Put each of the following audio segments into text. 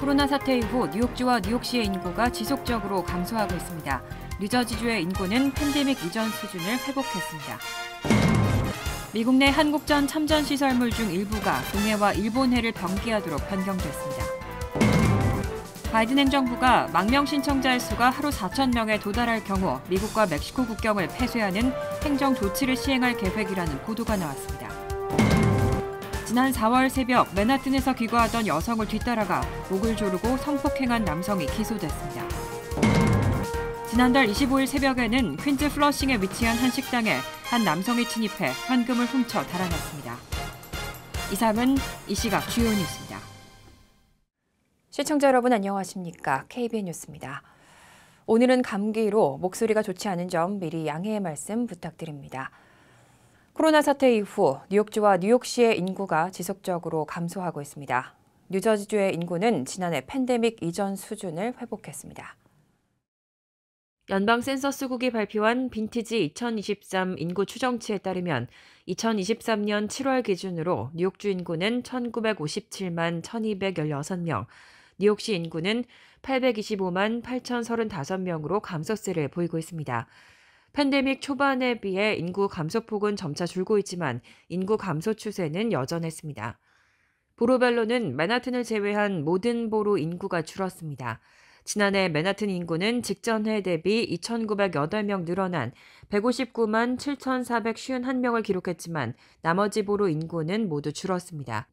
코로나 사태 이후 뉴욕주와 뉴욕시의 인구가 지속적으로 감소하고 있습니다. 뉴저지주의 인구는 팬데믹 이전 수준을 회복했습니다. 미국 내 한국전 참전 시설물 중 일부가 동해와 일본해를 병기하도록 변경됐습니다. 바이든 행정부가 망명 신청자의 수가 하루 4,000명에 도달할 경우 미국과 멕시코 국경을 폐쇄하는 행정 조치를 시행할 계획이라는 보도가 나왔습니다. 지난 4월 새벽 맨하튼에서 귀가하던 여성을 뒤따라가 목을 조르고 성폭행한 남성이 기소됐습니다. 지난달 25일 새벽에는 퀸즈 플러싱에 위치한 한 식당에 한 남성이 침입해 현금을 훔쳐 달아났습니다. 이상은 이 시각 주요 뉴스입니다. 시청자 여러분 안녕하십니까? KBN 뉴스입니다. 오늘은 감기로 목소리가 좋지 않은 점 미리 양해의 말씀 부탁드립니다. 코로나 사태 이후 뉴욕주와 뉴욕시의 인구가 지속적으로 감소하고 있습니다. 뉴저지주의 인구는 지난해 팬데믹 이전 수준을 회복했습니다. 연방 센서스국이 발표한 빈티지 2023 인구 추정치에 따르면 2023년 7월 기준으로 뉴욕주 인구는 1,957만 1,216명, 뉴욕시 인구는 825만 8,035명으로 감소세를 보이고 있습니다. 팬데믹 초반에 비해 인구 감소폭은 점차 줄고 있지만 인구 감소 추세는 여전했습니다. 보로별로는 맨하튼을 제외한 모든 보로 인구가 줄었습니다. 지난해 맨하튼 인구는 직전해 대비 2,908명 늘어난 159만 7,451명을 기록했지만 나머지 보로 인구는 모두 줄었습니다.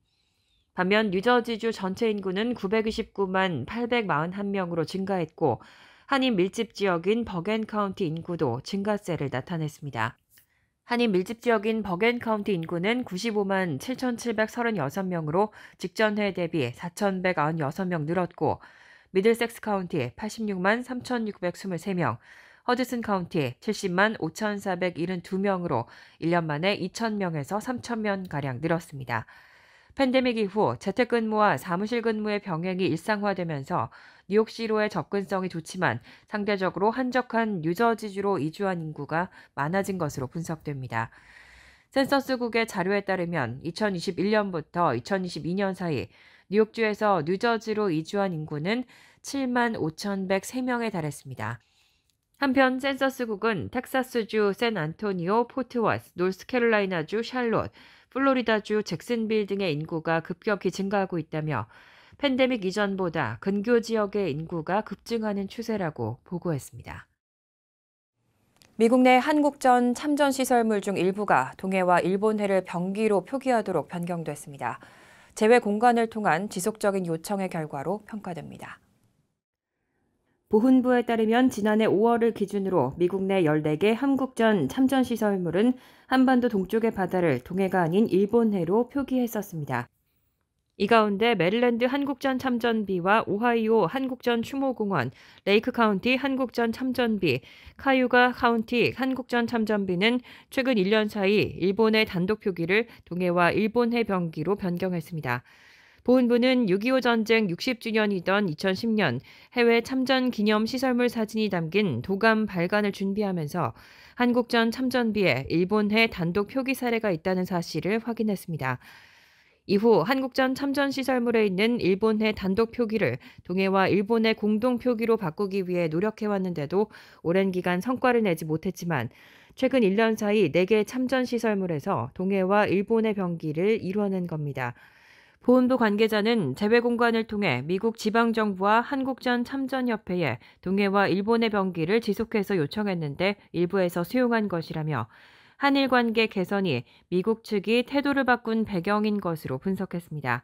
반면 뉴저지주 전체 인구는 929만 841명으로 증가했고 한인 밀집 지역인 버겐 카운티 인구도 증가세를 나타냈습니다. 한인 밀집 지역인 버겐 카운티 인구는 95만 7,736명으로 직전해 대비 4,196명 늘었고 미들섹스 카운티 86만 3,623명, 허드슨 카운티 70만 5,472명으로 1년 만에 2,000명에서 3,000명가량 늘었습니다. 팬데믹 이후 재택근무와 사무실 근무의 병행이 일상화되면서 뉴욕시로의 접근성이 좋지만 상대적으로 한적한 뉴저지주로 이주한 인구가 많아진 것으로 분석됩니다. 센서스국의 자료에 따르면 2021년부터 2022년 사이 뉴욕주에서 뉴저지로 이주한 인구는 7만 5,103명에 달했습니다. 한편 센서스국은 텍사스주 샌안토니오, 포트워스, 노스캐롤라이나주 샬롯, 플로리다주 잭슨빌 등의 인구가 급격히 증가하고 있다며 팬데믹 이전보다 근교 지역의 인구가 급증하는 추세라고 보고했습니다. 미국 내 한국전 참전 시설물 중 일부가 동해와 일본해를 병기로 표기하도록 변경됐습니다. 제외 공간을 통한 지속적인 요청의 결과로 평가됩니다. 보훈부에 따르면 지난해 5월을 기준으로 미국 내 14개 한국전 참전 시설물은 한반도 동쪽의 바다를 동해가 아닌 일본해로 표기했었습니다. 이 가운데 메릴랜드 한국전 참전비와 오하이오 한국전 추모공원, 레이크 카운티 한국전 참전비, 카유가 카운티 한국전 참전비는 최근 1년 사이 일본의 단독 표기를 동해와 일본해 병기로 변경했습니다. 보훈부는 6.25 전쟁 60주년이던 2010년 해외 참전 기념 시설물 사진이 담긴 도감 발간을 준비하면서 한국전 참전비에 일본해 단독 표기 사례가 있다는 사실을 확인했습니다. 이후 한국전 참전 시설물에 있는 일본해 단독 표기를 동해와 일본해 공동 표기로 바꾸기 위해 노력해왔는데도 오랜 기간 성과를 내지 못했지만 최근 1년 사이 4개 참전 시설물에서 동해와 일본해 병기를 이뤄낸 겁니다. 보훈부 관계자는 제외 공간을 통해 미국 지방정부와 한국전 참전협회에 동해와 일본해 병기를 지속해서 요청했는데 일부에서 수용한 것이라며 한일 관계 개선이 미국 측이 태도를 바꾼 배경인 것으로 분석했습니다.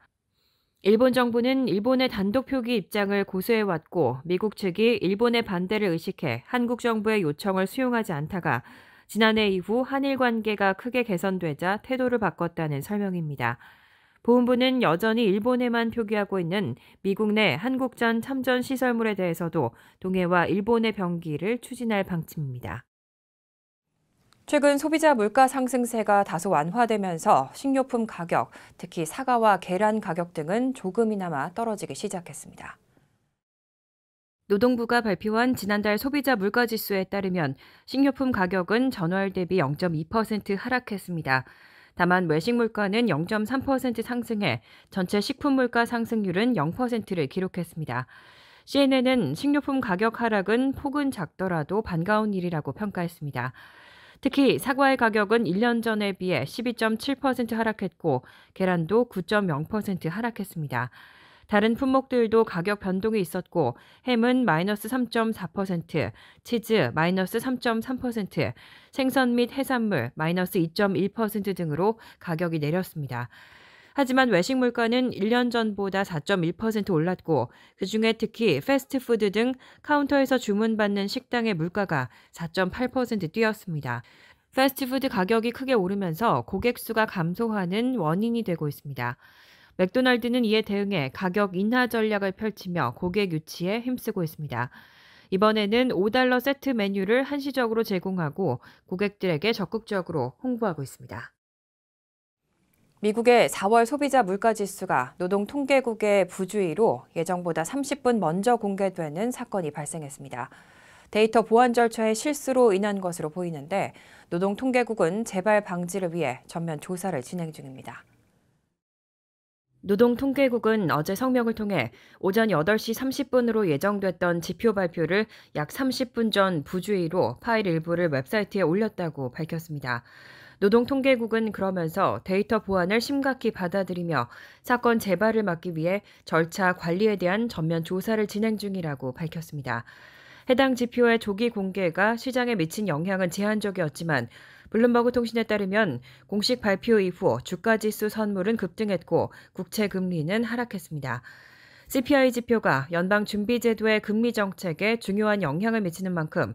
일본 정부는 일본의 단독 표기 입장을 고수해왔고 미국 측이 일본의 반대를 의식해 한국 정부의 요청을 수용하지 않다가 지난해 이후 한일 관계가 크게 개선되자 태도를 바꿨다는 설명입니다. 보훈부는 여전히 일본에만 표기하고 있는 미국 내 한국전 참전 시설물에 대해서도 동해와 일본해 병기를 추진할 방침입니다. 최근 소비자 물가 상승세가 다소 완화되면서 식료품 가격, 특히 사과와 계란 가격 등은 조금이나마 떨어지기 시작했습니다. 노동부가 발표한 지난달 소비자 물가지수에 따르면 식료품 가격은 전월 대비 0.2% 하락했습니다. 다만 외식 물가는 0.3% 상승해 전체 식품 물가 상승률은 0%를 기록했습니다. CNN은 식료품 가격 하락은 폭은 작더라도 반가운 일이라고 평가했습니다. 특히 사과의 가격은 1년 전에 비해 12.7% 하락했고 계란도 9.0% 하락했습니다. 다른 품목들도 가격 변동이 있었고 햄은 마이너스 3.4%, 치즈 마이너스 3.3%, 생선 및 해산물 마이너스 2.1% 등으로 가격이 내렸습니다. 하지만 외식 물가는 1년 전보다 4.1% 올랐고 그중에 특히 패스트푸드 등 카운터에서 주문받는 식당의 물가가 4.8% 뛰었습니다. 패스트푸드 가격이 크게 오르면서 고객 수가 감소하는 원인이 되고 있습니다. 맥도날드는 이에 대응해 가격 인하 전략을 펼치며 고객 유치에 힘쓰고 있습니다. 이번에는 $5 세트 메뉴를 한시적으로 제공하고 고객들에게 적극적으로 홍보하고 있습니다. 미국의 4월 소비자 물가지수가 노동통계국의 부주의로 예정보다 30분 먼저 공개되는 사건이 발생했습니다. 데이터 보안 절차의 실수로 인한 것으로 보이는데 노동통계국은 재발 방지를 위해 전면 조사를 진행 중입니다. 노동통계국은 어제 성명을 통해 오전 8시 30분으로 예정됐던 지표 발표를 약 30분 전 부주의로 파일 일부를 웹사이트에 올렸다고 밝혔습니다. 노동통계국은 그러면서 데이터 보안을 심각히 받아들이며 사건 재발을 막기 위해 절차 관리에 대한 전면 조사를 진행 중이라고 밝혔습니다. 해당 지표의 조기 공개가 시장에 미친 영향은 제한적이었지만 블룸버그 통신에 따르면 공식 발표 이후 주가지수 선물은 급등했고 국채 금리는 하락했습니다. CPI 지표가 연방준비제도의 금리 정책에 중요한 영향을 미치는 만큼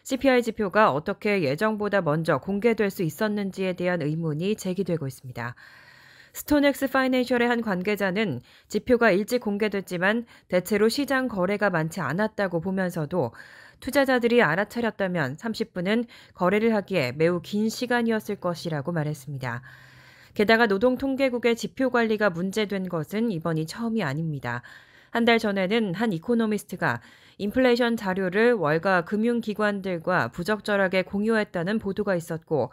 CPI 지표가 어떻게 예정보다 먼저 공개될 수 있었는지에 대한 의문이 제기되고 있습니다. 스톤엑스 파이낸셜의 한 관계자는 지표가 일찍 공개됐지만 대체로 시장 거래가 많지 않았다고 보면서도 투자자들이 알아차렸다면 30분은 거래를 하기에 매우 긴 시간이었을 것이라고 말했습니다. 게다가 노동통계국의 지표 관리가 문제된 것은 이번이 처음이 아닙니다. 한 달 전에는 한 이코노미스트가 인플레이션 자료를 월가 금융기관들과 부적절하게 공유했다는 보도가 있었고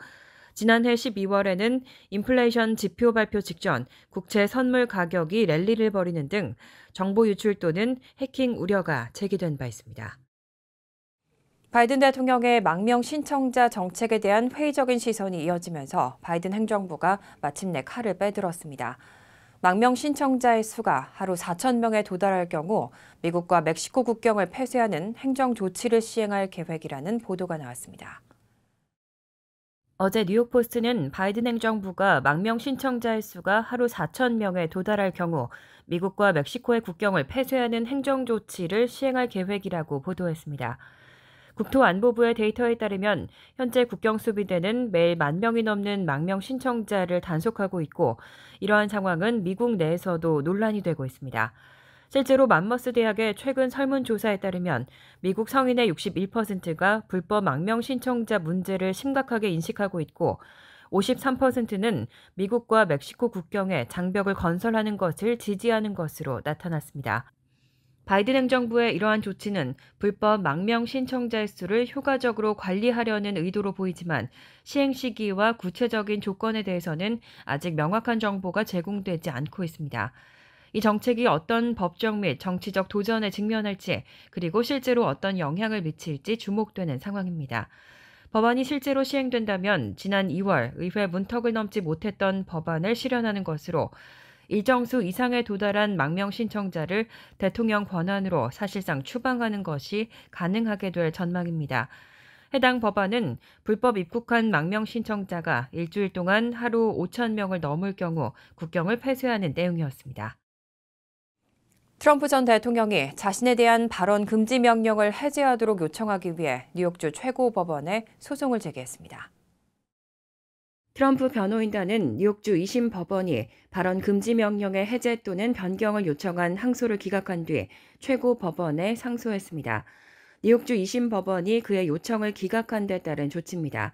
지난해 12월에는 인플레이션 지표 발표 직전 국채 선물 가격이 랠리를 벌이는 등 정보 유출 또는 해킹 우려가 제기된 바 있습니다. 바이든 대통령의 망명 신청자 정책에 대한 회의적인 시선이 이어지면서 바이든 행정부가 마침내 칼을 빼들었습니다. 망명 신청자의 수가 하루 4,000명에 도달할 경우 미국과 멕시코 국경을 폐쇄하는 행정 조치를 시행할 계획이라는 보도가 나왔습니다. 어제 뉴욕포스트는 바이든 행정부가 망명 신청자의 수가 하루 4,000명에 도달할 경우 미국과 멕시코의 국경을 폐쇄하는 행정 조치를 시행할 계획이라고 보도했습니다. 국토안보부의 데이터에 따르면 현재 국경 수비대는 매일 10,000명이 넘는 망명 신청자를 단속하고 있고 이러한 상황은 미국 내에서도 논란이 되고 있습니다. 실제로 맘머스 대학의 최근 설문조사에 따르면 미국 성인의 61%가 불법 망명 신청자 문제를 심각하게 인식하고 있고 53%는 미국과 멕시코 국경에 장벽을 건설하는 것을 지지하는 것으로 나타났습니다. 바이든 행정부의 이러한 조치는 불법 망명 신청자의 수를 효과적으로 관리하려는 의도로 보이지만 시행 시기와 구체적인 조건에 대해서는 아직 명확한 정보가 제공되지 않고 있습니다. 이 정책이 어떤 법적 및 정치적 도전에 직면할지 그리고 실제로 어떤 영향을 미칠지 주목되는 상황입니다. 법안이 실제로 시행된다면 지난 2월 의회 문턱을 넘지 못했던 법안을 실현하는 것으로 일정 수 이상에 도달한 망명 신청자를 대통령 권한으로 사실상 추방하는 것이 가능하게 될 전망입니다. 해당 법안은 불법 입국한 망명 신청자가 일주일 동안 하루 5,000명을 넘을 경우 국경을 폐쇄하는 내용이었습니다. 트럼프 전 대통령이 자신에 대한 발언 금지 명령을 해제하도록 요청하기 위해 뉴욕주 최고법원에 소송을 제기했습니다. 트럼프 변호인단은 뉴욕주 2심 법원이 발언 금지 명령의 해제 또는 변경을 요청한 항소를 기각한 뒤 최고법원에 상소했습니다. 뉴욕주 2심 법원이 그의 요청을 기각한 데 따른 조치입니다.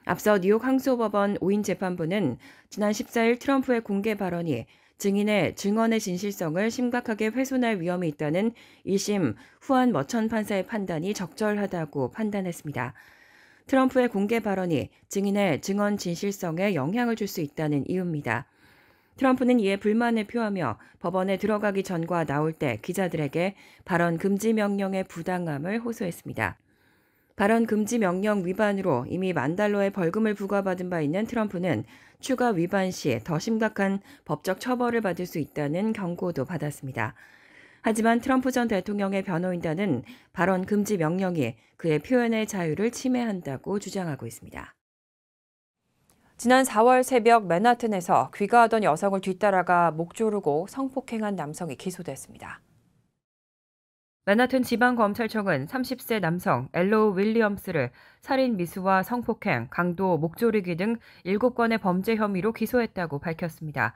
앞서 뉴욕 항소법원 5인 재판부는 지난 14일 트럼프의 공개 발언이 증인의 증언의 진실성을 심각하게 훼손할 위험이 있다는 1심 후안 머천 판사의 판단이 적절하다고 판단했습니다. 트럼프의 공개 발언이 증인의 증언 진실성에 영향을 줄 수 있다는 이유입니다. 트럼프는 이에 불만을 표하며 법원에 들어가기 전과 나올 때 기자들에게 발언 금지 명령의 부당함을 호소했습니다. 발언 금지 명령 위반으로 이미 $10,000의 벌금을 부과받은 바 있는 트럼프는 추가 위반 시 더 심각한 법적 처벌을 받을 수 있다는 경고도 받았습니다. 하지만 트럼프 전 대통령의 변호인단은 발언 금지 명령이 그의 표현의 자유를 침해한다고 주장하고 있습니다. 지난 4월 새벽 맨하튼에서 귀가하던 여성을 뒤따라가 목 조르고 성폭행한 남성이 기소됐습니다. 맨하튼 지방검찰청은 30세 남성 엘로우 윌리엄스를 살인 미수와 성폭행, 강도, 목조르기 등 7건의 범죄 혐의로 기소했다고 밝혔습니다.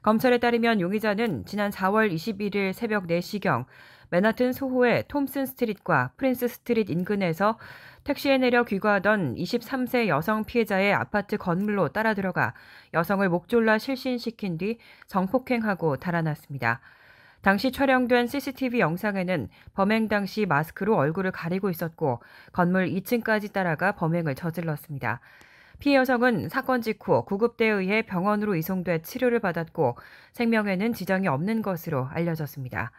검찰에 따르면 용의자는 지난 4월 21일 새벽 4시경 맨하튼 소호의 톰슨 스트릿과 프린스 스트릿 인근에서 택시에 내려 귀가하던 23세 여성 피해자의 아파트 건물로 따라 들어가 여성을 목졸라 실신시킨 뒤 성폭행하고 달아났습니다. 당시 촬영된 CCTV 영상에는 범행 당시 마스크로 얼굴을 가리고 있었고 건물 2층까지 따라가 범행을 저질렀습니다. 피해 여성은 사건 직후 구급대에 의해 병원으로 이송돼 치료를 받았고 생명에는 지장이 없는 것으로 알려졌습니다.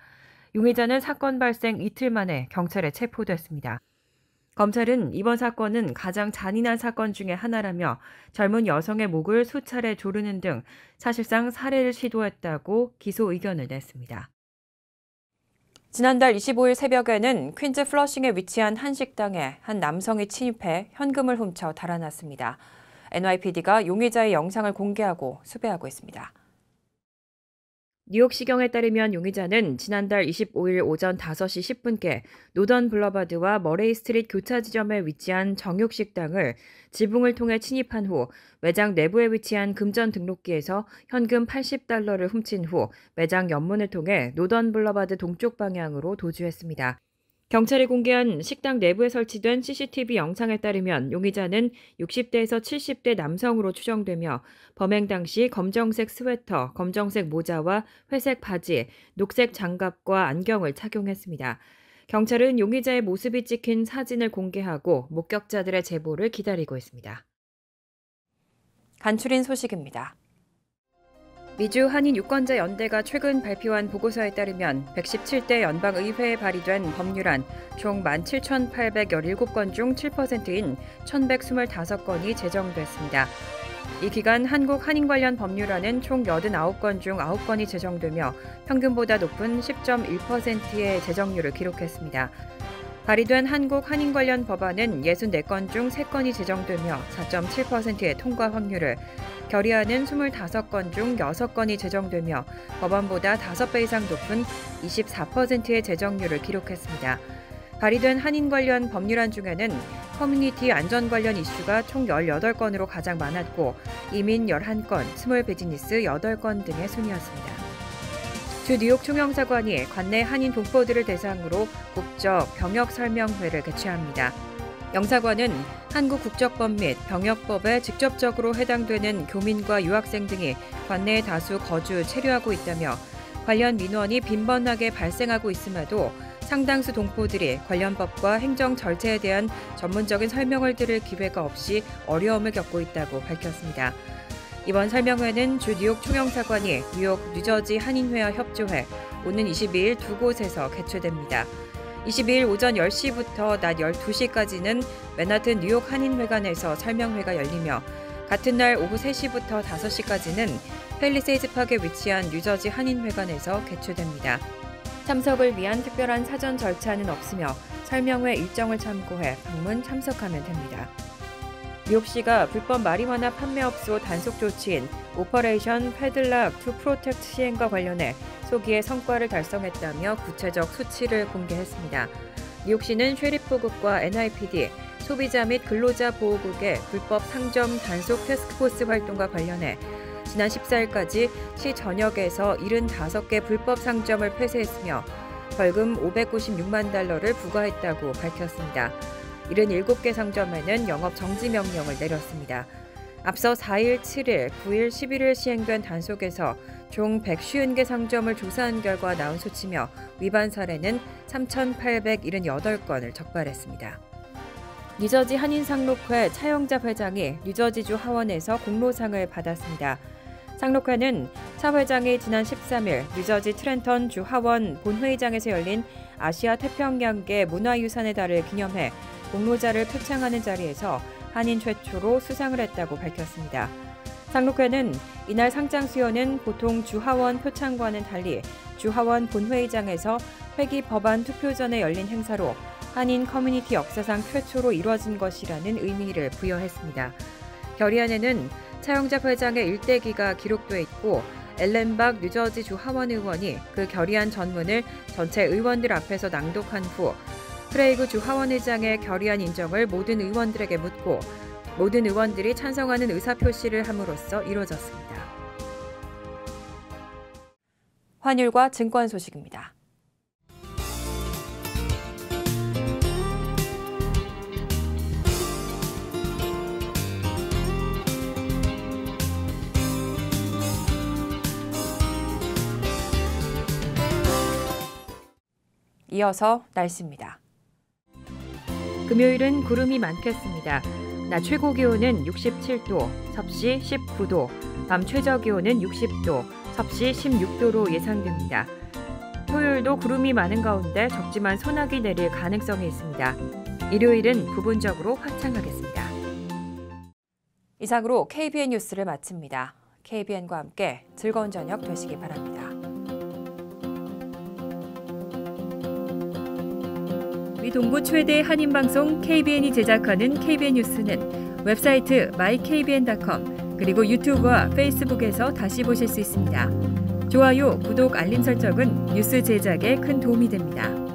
용의자는 사건 발생 이틀 만에 경찰에 체포됐습니다. 검찰은 이번 사건은 가장 잔인한 사건 중에 하나라며 젊은 여성의 목을 수차례 조르는 등 사실상 살해를 시도했다고 기소 의견을 냈습니다. 지난달 25일 새벽에는 퀸즈 플러싱에 위치한 한 식당에 한 남성이 침입해 현금을 훔쳐 달아났습니다. NYPD가 용의자의 영상을 공개하고 수배하고 있습니다. 뉴욕시경에 따르면 용의자는 지난달 25일 오전 5시 10분께 노던 블러바드와 머레이 스트릿 교차 지점에 위치한 정육식당을 지붕을 통해 침입한 후 매장 내부에 위치한 금전 등록기에서 현금 $80를 훔친 후 매장 옆문을 통해 노던 블러바드 동쪽 방향으로 도주했습니다. 경찰이 공개한 식당 내부에 설치된 CCTV 영상에 따르면 용의자는 60대에서 70대 남성으로 추정되며 범행 당시 검정색 스웨터, 검정색 모자와 회색 바지, 녹색 장갑과 안경을 착용했습니다. 경찰은 용의자의 모습이 찍힌 사진을 공개하고 목격자들의 제보를 기다리고 있습니다. 간추린 소식입니다. 미주 한인 유권자 연대가 최근 발표한 보고서에 따르면 117대 연방의회에 발의된 법률안 총 17,817건 중 7%인 1,125건이 제정됐습니다. 이 기간 한국 한인 관련 법률안은 총 89건 중 9건이 제정되며 평균보다 높은 10.1%의 제정률을 기록했습니다. 발의된 한국 한인 관련 법안은 64건 중 3건이 제정되며 4.7%의 통과 확률을, 결의안은 25건 중 6건이 제정되며 법안보다 5배 이상 높은 24%의 제정률을 기록했습니다. 발의된 한인 관련 법률안 중에는 커뮤니티 안전 관련 이슈가 총 18건으로 가장 많았고 이민 11건, 스몰 비즈니스 8건 등의 순이었습니다. 주 뉴욕 총영사관이 관내 한인 동포들을 대상으로 국적 병역 설명회를 개최합니다. 영사관은 한국 국적법 및 병역법에 직접적으로 해당되는 교민과 유학생 등이 관내에 다수 거주, 체류하고 있다며 관련 민원이 빈번하게 발생하고 있음에도 상당수 동포들이 관련 법과 행정 절차에 대한 전문적인 설명을 들을 기회가 없이 어려움을 겪고 있다고 밝혔습니다. 이번 설명회는 주 뉴욕 총영사관이 뉴욕, 뉴저지 한인회와 협조해 오는 22일 두 곳에서 개최됩니다. 22일 오전 10시부터 낮 12시까지는 맨하튼 뉴욕 한인회관에서 설명회가 열리며 같은 날 오후 3시부터 5시까지는 팰리세이즈 팍에 위치한 뉴저지 한인회관에서 개최됩니다. 참석을 위한 특별한 사전 절차는 없으며 설명회 일정을 참고해 방문 참석하면 됩니다. 뉴욕시가 불법 마리화나 판매업소 단속 조치인 오퍼레이션 패들락 투 프로텍트 시행과 관련해 소기의 성과를 달성했다며 구체적 수치를 공개했습니다. 뉴욕시는 쉐리프국과 NYPD, 소비자 및 근로자 보호국의 불법 상점 단속 태스크포스 활동과 관련해 지난 14일까지 시 전역에서 75개 불법 상점을 폐쇄했으며 벌금 $596만 부과했다고 밝혔습니다. 77개 상점에는 영업 정지 명령을 내렸습니다. 앞서 4일, 7일, 9일, 11일 시행된 단속에서 총 150개 상점을 조사한 결과 나온 수치며 위반 사례는 3,878건을 적발했습니다. 뉴저지 한인상록회 차영잡 회장이 뉴저지주 하원에서 공로상을 받았습니다. 상록회는 차 회장이 지난 13일 뉴저지 트렌턴 주 하원 본회의장에서 열린 아시아 태평양계 문화유산의 달을 기념해 공로자를 표창하는 자리에서 한인 최초로 수상을 했다고 밝혔습니다. 상록회는 이날 상장 수여는 보통 주하원 표창과는 달리 주하원 본회의장에서 회기 법안 투표 전에 열린 행사로 한인 커뮤니티 역사상 최초로 이뤄진 것이라는 의미를 부여했습니다. 결의안에는 차영잡 회장의 일대기가 기록돼 있고 엘렌박 뉴저지 주 하원 의원이 그 결의안 전문을 전체 의원들 앞에서 낭독한 후 크레이그 주 하원 의장의 결의안 인정을 모든 의원들에게 묻고 모든 의원들이 찬성하는 의사표시를 함으로써 이루어졌습니다. 환율과 증권 소식입니다. 이어서 날씨입니다. 금요일은 구름이 많겠습니다. 낮 최고 기온은 67도, 섭씨 19도, 밤 최저 기온은 60도, 섭씨 16도로 예상됩니다. 토요일도 구름이 많은 가운데 적지만 소나기 내릴 가능성이 있습니다. 일요일은 부분적으로 화창하겠습니다. 이상으로 KBN 뉴스를 마칩니다. KBN과 함께 즐거운 저녁 되시기 바랍니다. 우리 동부 최대 한인방송 KBN이 제작하는 KBN 뉴스는 웹사이트 mykbn.com 그리고 유튜브와 페이스북에서 다시 보실 수 있습니다. 좋아요, 구독, 알림 설정은 뉴스 제작에 큰 도움이 됩니다.